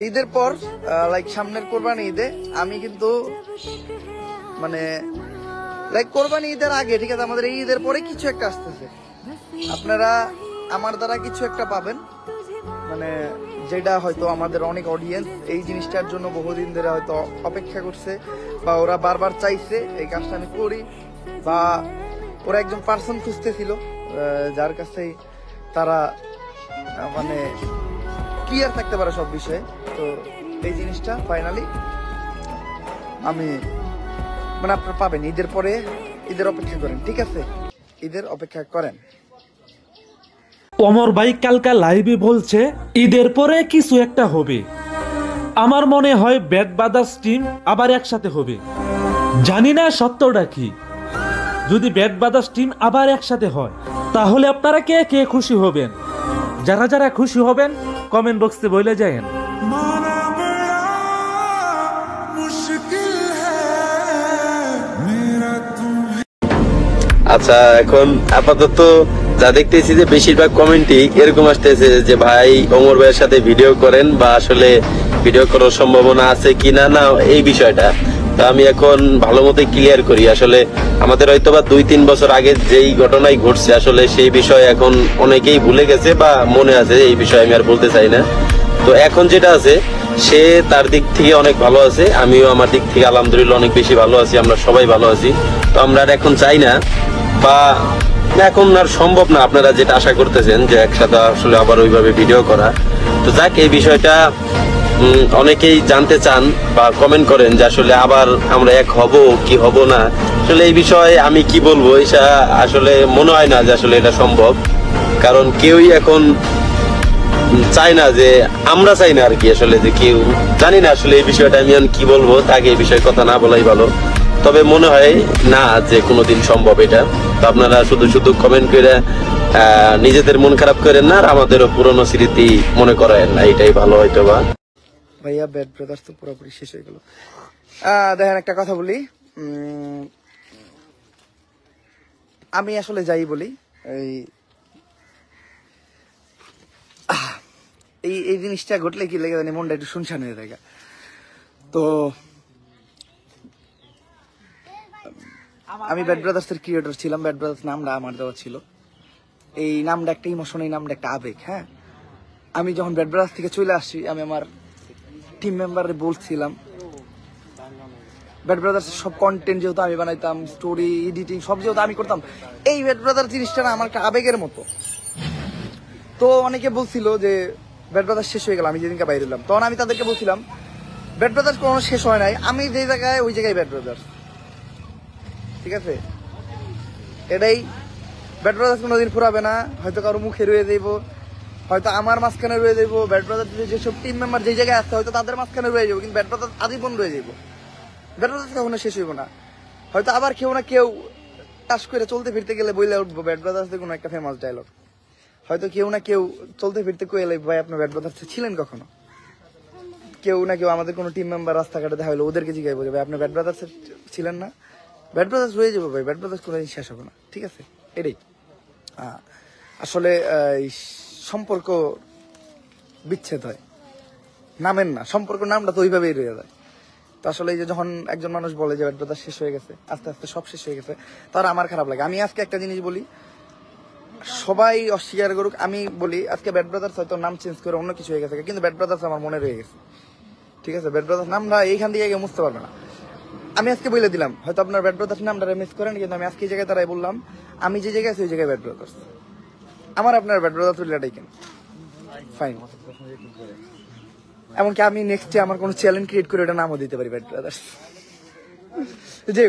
ঈদের পর লাইক সামনের কোরবানি ঈদে আমি কিন্তু মানে লাইক কোরবানি ঈদের আগে ঠিক আছে আমাদের এই ঈদের পরে কিছু একটা আসতেছে, আপনারা আমার দ্বারা কিছু একটা পাবেন, মানে যেটা হয়তো আমাদের অনেক অডিয়েন্স এই জিনিসটার জন্য বহুদিন ধরে হয়তো অপেক্ষা করছে বা ওরা বারবার চাইছে এই কাজটা আমি করি, বা ওরা একজন পার্সন খুঁজতেছিল যার কাছে তারা মানে ক্লিয়ার থাকতে পারে সব বিষয়ে। তো এই জিনিসটা ফাইনালি আমি মানে আপনারা পাবেন ঈদের পরে। ঈদের অপেক্ষা করেন, ঠিক আছে, ঈদের অপেক্ষা করেন। ওমর ভাই কালকা লাইভে বলছে ঈদের পরে কিছু একটা হবে। আমার মনে হয় ব্যাট ব্রাদার্স টিম আবার একসাথে হবে। জানি না সত্যটা কি। যদি ব্যাট ব্রাদার্স টিম আবার একসাথে হয় তাহলে আপনারা কে কে খুশি হবেন? যারা যারা খুশি হবেন কমেন্ট বক্সে বলে যায়েন। আচ্ছা, এখন আপাতত যা দেখতেছি যে বেশিরভাগ কমেন্টই এরকম আসতেছে যে ভাই ওমর ভাইয়ের সাথে ভিডিও করেন, বা আসলে ভিডিও করার সম্ভাবনা আছে কিনা না এই বিষয়টা। তো আমি এখন ভালো মতো ক্লিয়ার করি। আসলে আমাদের হয়তো বা 2-3 বছর আগে যেই ঘটনাই ঘটছে আসলে সেই বিষয় এখন অনেকেই ভুলে গেছে বা মনে আছে, এই বিষয়ে আমি আর বলতে চাই না। তো এখন যেটা আছে সে তার দিক থেকে অনেক ভালো আছে, আমিও আমার দিক থেকে আলহামদুলিল্লাহ অনেক বেশি ভালো আছি, আমরা সবাই ভালো আছি। তো আমরা আর এখন চাই না বা এখন আর সম্ভব না আপনারা যেটা আশা করতেছেন যে একসাথে আসলে আবার ওইভাবে ভিডিও করা। তো যাক, এই বিষয়টা অনেকেই জানতে চান বা কমেন্ট করেন যে আসলে আবার আমরা এক হব কি হব না। আসলে এই বিষয়ে আমি কি বলবো, এটা আসলে মনে হয় না যে আসলে এটা সম্ভব, কারণ কেউই এখন চাই না, যে আমরা চাই না আর কি। আসলে যে কেউ জানি না আসলে এই বিষয়টা আমি কি বলবো, তাকে এই বিষয়ে কথা না বলাই ভালো। তবে মনে হয় না যে কোনোদিন সম্ভব এটা। তো আপনারা শুধু শুধু কমেন্ট করে নিজেদের মন খারাপ করেন না, আর আমাদেরও পুরনো স্মৃতি মনে করায়েন না, এটাই ভালো হয়তো বা। ভাইয়া ব্যাট ব্রাদার্স তো পুরোপুরি শেষ হয়ে গেল। দেখেন একটা কথা বলি, আমি আসলে যাই বলি এই জিনিসটা ঘটলে কি লেগে জানি মনটা একটু শুনশান হয়ে যায়। তো আমি ব্যাট ব্রাদার্স এর ক্রিয়েটর ছিলাম, ব্যাট ব্রাদার্স নামটা আমার দেওয়া ছিল। এই নামটা একটা ইমোশন, এই নামটা একটা আবেগ। হ্যাঁ, আমি যখন ব্যাট ব্রাদার্স থেকে চলে আসছি আমি আমার টিম মেম্বারে বলছিলাম ব্যাট ব্রাদার্স সব কন্টেন্ট যেহেতু আমি বানাইতাম, স্টোরি এডিটিং সব যেহেতু আমি করতাম, এই ব্যাট ব্রাদার্স জিনিসটা না আমার একটা আবেগের মতো। তো অনেকে বলছিল যে ব্যাট ব্রাদার্স শেষ হয়ে গেল আমি যেদিনকে বাইরে এলাম, তখন আমি তাদেরকে বলছিলাম ব্যাট ব্রাদার্স কোনো শেষ হয় নাই, আমি যে জায়গায় ওই জায়গায় ব্যাট ব্রাদার্স, ঠিক আছে। এটাই ব্যাট ব্রাদার্স কোনোদিন ফুরাবে না, হয়তো কারো মুখে রয়ে যাইব, হয়তো আমার মাঝখানে রয়ে যাইব। ব্যাট ব্রাদার্স যেসব টিম মেম্বার যে জায়গায় আসছে হয়তো তাদের মাঝখানে রয়ে যাবো, কিন্তু ব্যাট ব্রাদার্স আজীবন রয়ে যাইব। ব্যাট ব্রাদার্স কখনো শেষ হইব না। হয়তো আবার কেউ না কেউ টাস করে চলতে ফিরতে গেলে বইলে উঠবো ব্যাট ব্রাদার্সের কোনো একটা ফেমাস ডায়লগ। হয়তো কেউ না কেউ চলতে ফিরতে কইলে ভাই আপনার ব্যাট ব্রাদার্সে ছিলেন কখনো। কেউ না কেউ আমাদের কোনো টিম মেম্বার রাস্তাঘাটে দেখা হলো, ওদেরকে জিজ্ঞাসা বলবে ভাই আপনি ব্যাট ব্রাদার্সে ছিলেন না। ব্যাট ব্রাদার্স রয়ে যাবো ভাই, ব্যাট ব্রাদার্স কোনোদিন শেষ হবে না, ঠিক আছে। এটাই আসলে সম্পর্ক বিচ্ছেদ হয় নামের না, সম্পর্ক নামটা তো ওইভাবেই রয়ে যায়। তো আসলে এই যে যখন একজন মানুষ বলে যে ব্যাট ব্রাদার্স শেষ হয়ে গেছে, আস্তে আস্তে সব শেষ হয়ে গেছে, তার আমার খারাপ লাগে। আমি আজকে একটা জিনিস বলি, সবাই অস্বীকার করুক, আমি বলি আজকে ব্যাট ব্রাদার্স হয়তো নাম চেঞ্জ করে অন্য কিছু হয়ে গেছে, কিন্তু ব্যাট ব্রাদার্স আমার মনে রয়ে গেছে, ঠিক আছে। ব্যাট ব্রাদার্স নামটা এইখান থেকে কেউ মুছতে পারবে না। আমি আজকে বলে দিলাম, হয়তো আপনার ব্যাট ব্রাদার্স নামটা মিস করেন, কিন্তু আমি আজকে এই জায়গায় তারাই বললাম আমি যে জায়গায় আছি ওই জায়গায় ব্যাট ব্রাদার্স, আমার আপনার ব্যাট ব্রাদার্স রিলেটাই কেন ফাইন। এমনকি আমি নেক্সটে আমার কোনো চ্যালেঞ্জ ক্রিয়েট করে ওটা নামও দিতে পারি ব্যাট ব্রাদার্স। যে